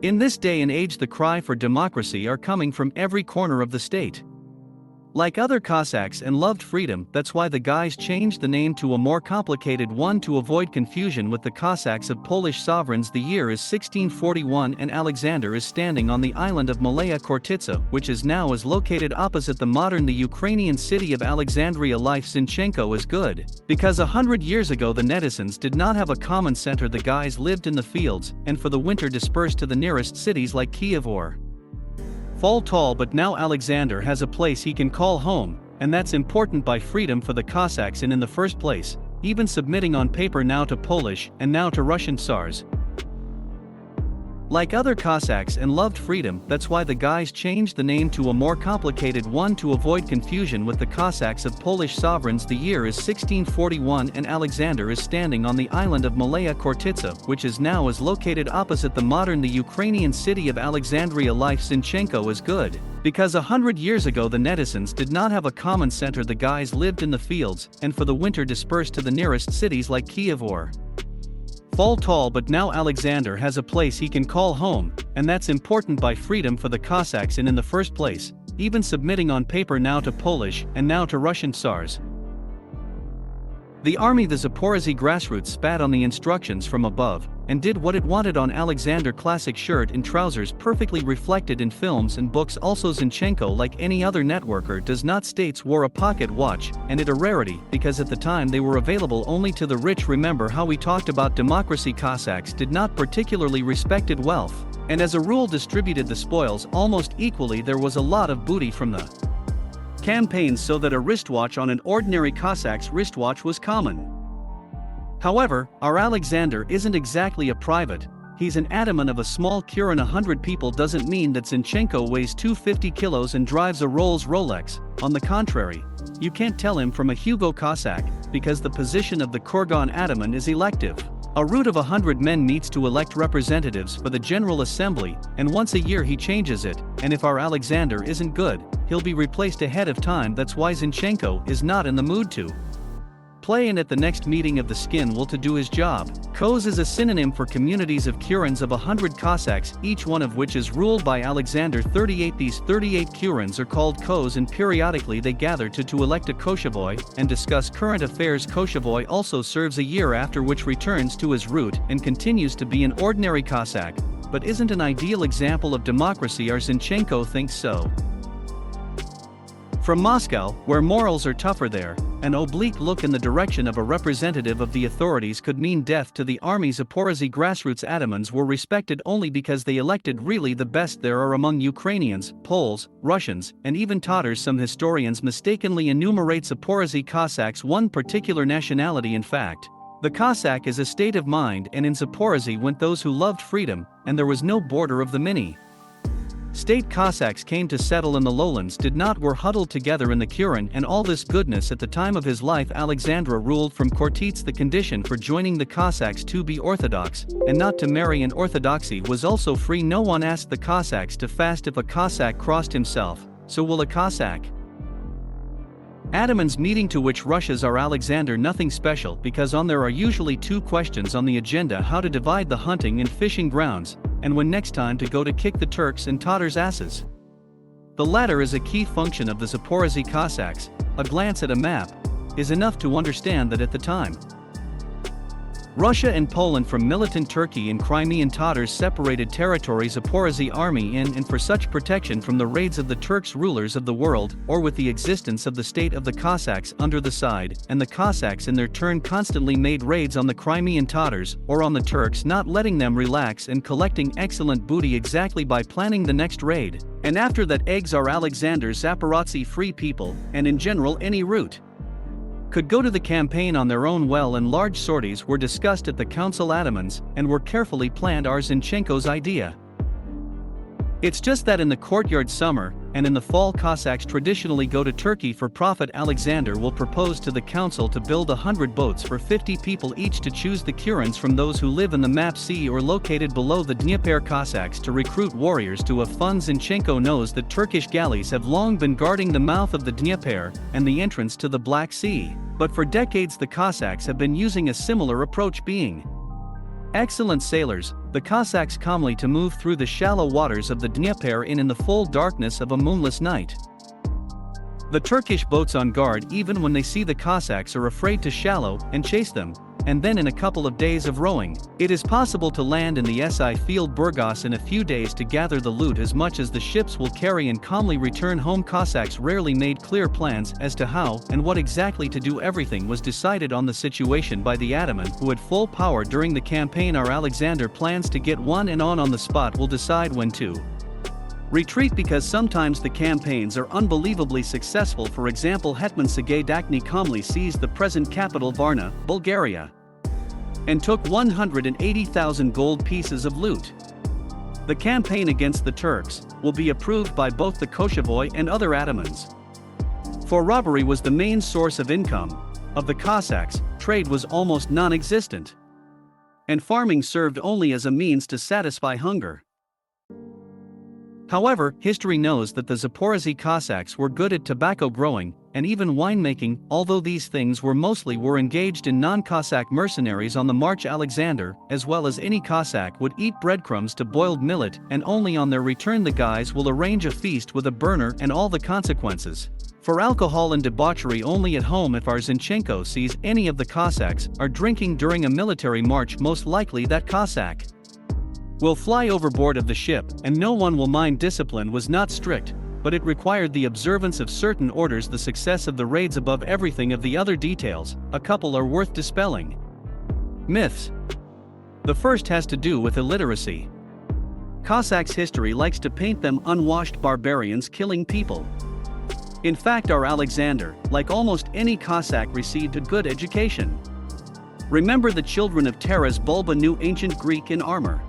In this day and age, the cry for democracy are coming from every corner of the state. Like other Cossacks and loved freedom, that's why the guys changed the name to a more complicated one to avoid confusion with the Cossacks of Polish sovereigns. The year is 1641 and Alexander is standing on the island of Malaya Khortytsa, which is located opposite the modern Ukrainian city of Alexandria. Life Zinchenko is good, because 100 years ago the netizens did not have a common center. The guys lived in the fields, and for the winter dispersed to the nearest cities like Kiev or fall tall. But now Alexander has a place he can call home, and that's important by freedom for the Cossacks and in the first place, even submitting on paper now to Polish and now to Russian Tsars. Like other Cossacks and loved freedom, that's why the guys changed the name to a more complicated one to avoid confusion with the Cossacks of Polish sovereigns. The year is 1641 and Alexander is standing on the island of Malaya Khortytsa, which is located opposite the modern Ukrainian city of Alexandria. Life Zinchenko is good, because 100 years ago the netizens did not have a common center. The guys lived in the fields, and for the winter dispersed to the nearest cities like Kiev or fall tall. But now Alexander has a place he can call home, and that's important by freedom for the Cossacks and in the first place, even submitting on paper now to Polish and now to Russian Tsars. The army, the Zaporozhye grassroots, spat on the instructions from above and did what it wanted on Alexander. Classic shirt and trousers perfectly reflected in films and books. Also Zinchenko, like any other networker, does not states wore a pocket watch, and it a rarity because at the time they were available only to the rich. Remember how we talked about democracy? Cossacks did not particularly respected wealth, and as a rule distributed the spoils almost equally. There was a lot of booty from the campaigns, so that a wristwatch on an ordinary Cossack's wristwatch was common. However, our Alexander isn't exactly a private, he's an ataman of a small kuren. 100 people doesn't mean that Zinchenko weighs 250 kilos and drives a Rolls Rolex. On the contrary, you can't tell him from a Hugo Cossack, because the position of the Kurgan ataman is elective. A route of 100 men meets to elect representatives for the General Assembly, and once a year he changes it, and if our Alexander isn't good, he'll be replaced ahead of time. That's why Zinchenko is not in the mood to play, and at the next meeting of the skin will to do his job. Kos is a synonym for communities of kurens of 100 Cossacks, each one of which is ruled by Alexander. 38. These 38 kurens are called Kos, and periodically they gather to elect a Koshevoy and discuss current affairs. Koshevoy also serves a year, after which returns to his route and continues to be an ordinary Cossack, but isn't an ideal example of democracy. Our Zinchenko thinks so. From Moscow, where morals are tougher, there, an oblique look in the direction of a representative of the authorities could mean death to the army. Zaporozhye grassroots atamans were respected only because they elected really the best there are among Ukrainians, Poles, Russians, and even Tatars. Some historians mistakenly enumerate Zaporozhye Cossacks one particular nationality. In fact, the Cossack is a state of mind, and in Zaporozhye went those who loved freedom, and there was no border of the mini state Cossacks came to settle in the lowlands were huddled together in the Kuren. And all this goodness at the time of his life. Alexandra ruled from Khortyts. The condition for joining the Cossacks to be Orthodox, and not to marry, and Orthodoxy was also free. No one asked the Cossacks to fast if a Cossack crossed himself, so will a Cossack atamans meeting to which rushes our Alexander? Nothing special, because on there are usually two questions on the agenda: how to divide the hunting and fishing grounds, and when next time to go to kick the Turks and Tatars' asses. The latter is a key function of the Zaporozhye Cossacks. A glance at a map is enough to understand that at the time, Russia and Poland from militant Turkey and Crimean Tatars separated territory. Zaporozhye army in and for such protection from the raids of the Turks, rulers of the world, or with the existence of the state of the Cossacks under the side, and the Cossacks in their turn constantly made raids on the Crimean Tatars, or on the Turks, not letting them relax and collecting excellent booty exactly by planning the next raid. And after that, eggs are Alexander. Zaporozhye free people, and in general any route, could go to the campaign on their own. Well, and large sorties were discussed at the council atamans, and were carefully planned. Our Zinchenko's idea. It's just that in the courtyard summer, and in the fall, Cossacks traditionally go to Turkey for profit. Alexander will propose to the council to build 100 boats for 50 people each, to choose the kurens from those who live in the Map Sea or located below the Dnieper. Cossacks to recruit warriors to have fun. Zinchenko knows that Turkish galleys have long been guarding the mouth of the Dnieper and the entrance to the Black Sea, but for decades the Cossacks have been using a similar approach. Being excellent sailors, the Cossacks calmly to move through the shallow waters of the Dnieper in the full darkness of a moonless night. The Turkish boats on guard even when they see the Cossacks are afraid to shallow and chase them, and then in a couple of days of rowing, it is possible to land in the SI field Burgos in a few days to gather the loot as much as the ships will carry and calmly return home. Cossacks rarely made clear plans as to how and what exactly to do. Everything was decided on the situation by the ataman who had full power during the campaign. Our Alexander plans to get one and on the spot will decide when to retreat, because sometimes the campaigns are unbelievably successful. For example, Hetman Sergei Dakny calmly seized the present capital Varna, Bulgaria, and took 180,000 gold pieces of loot. The campaign against the Turks will be approved by both the Koshavoy and other atamans. For robbery was the main source of income of the Cossacks, trade was almost non-existent, and farming served only as a means to satisfy hunger. However, history knows that the Zaporozhye Cossacks were good at tobacco growing and even winemaking, although these things were engaged in non-Cossack mercenaries on the march. Alexander, as well as any Cossack, would eat breadcrumbs to boiled millet, and only on their return the guys will arrange a feast with a burner and all the consequences. For alcohol and debauchery only at home. If our Zinchenko sees any of the Cossacks are drinking during a military march, most likely that Cossack will fly overboard of the ship, and no one will mind. Discipline was not strict, but it required the observance of certain orders. The success of the raids above everything. Of the other details, a couple are worth dispelling. Myths. The first has to do with illiteracy. Cossacks' history likes to paint them unwashed barbarians killing people. In fact, our Alexander, like almost any Cossack, received a good education. Remember, the children of Taras Bulba knew ancient Greek and armor.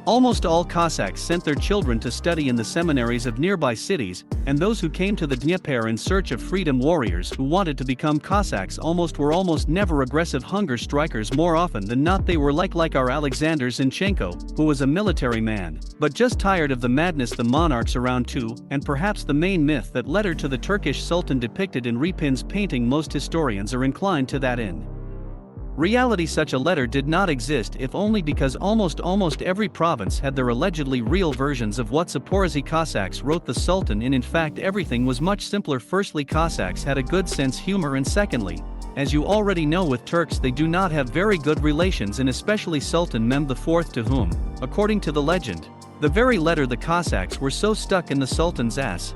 Almost all Cossacks sent their children to study in the seminaries of nearby cities, and those who came to the Dnieper in search of freedom, warriors who wanted to become Cossacks, were almost never aggressive hunger strikers. More often than not they were like our Alexander Zinchenko, who was a military man, but just tired of the madness the monarchs around too, and perhaps the main myth, that letter to the Turkish Sultan depicted in Repin's painting. Most historians are inclined to that in reality such a letter did not exist, if only because almost every province had their allegedly real versions of what Zaporozhye Cossacks wrote the Sultan in. In fact, everything was much simpler. Firstly, Cossacks had a good sense humor, and secondly, as you already know, with Turks they do not have very good relations, and especially Sultan Mehmed IV, to whom, according to the legend, the very letter the Cossacks were so stuck in the Sultan's ass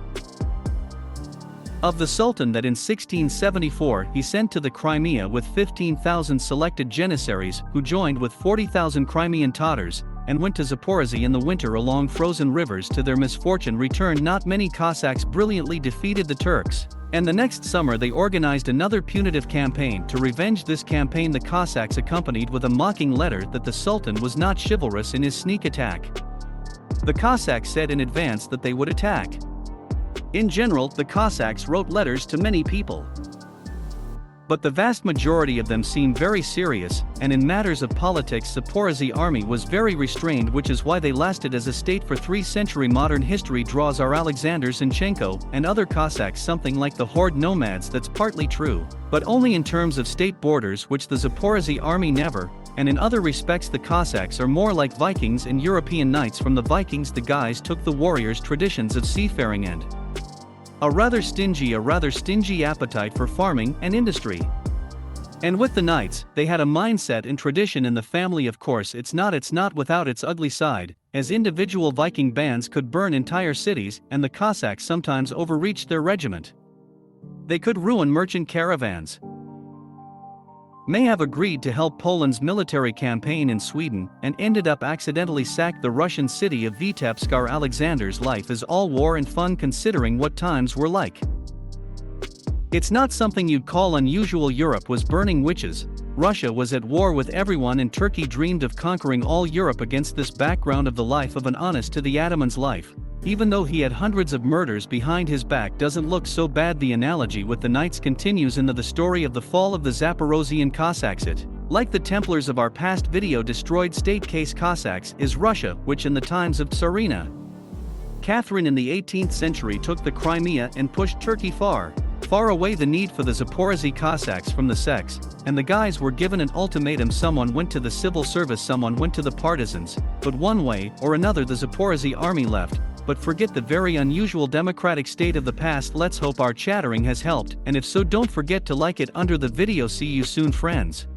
of the Sultan that in 1674 he sent to the Crimea with 15,000 selected Janissaries, who joined with 40,000 Crimean Tatars, and went to Zaporozhye in the winter along frozen rivers. To their misfortune returned not many Cossacks, brilliantly defeated the Turks, and the next summer they organized another punitive campaign. To revenge this campaign, the Cossacks accompanied with a mocking letter that the Sultan was not chivalrous in his sneak attack. The Cossacks said in advance that they would attack. In general, the Cossacks wrote letters to many people, but the vast majority of them seemed very serious, and in matters of politics Zaporozhye army was very restrained, which is why they lasted as a state for 3 centuries. Modern history draws our Alexander Zinchenko and other Cossacks something like the horde nomads. That's partly true, but only in terms of state borders, which the Zaporozhye army never. And in other respects the Cossacks are more like Vikings and European knights. From the Vikings the guys took the warriors' traditions of seafaring and a rather stingy appetite for farming and industry. And with the knights, they had a mindset and tradition in the family. Of course it's not without its ugly side, as individual Viking bands could burn entire cities, and the Cossacks sometimes overreached their regiment. They could ruin merchant caravans. May have agreed to help Poland's military campaign in Sweden, and ended up accidentally sacked the Russian city of Vitebsk. Our Alexander's life is all war and fun, considering what times were like. It's not something you'd call unusual. Europe was burning witches, Russia was at war with everyone, and Turkey dreamed of conquering all Europe. Against this background of the life of an honest to the ataman's life, even though he had hundreds of murders behind his back, doesn't look so bad. The analogy with the knights continues into the story of the fall of the Zaporozhian Cossacks. It, like the Templars of our past video, destroyed state case Cossacks, is Russia, which in the times of Tsarina Catherine in the 18th century took the Crimea and pushed Turkey far far away the need for the Zaporozhye Cossacks from the sects, and the guys were given an ultimatum: someone went to the civil service, someone went to the partisans, but one way or another the Zaporozhye army left. But forget the very unusual democratic state of the past. Let's hope our chattering has helped, and if so, don't forget to like it under the video. See you soon, friends.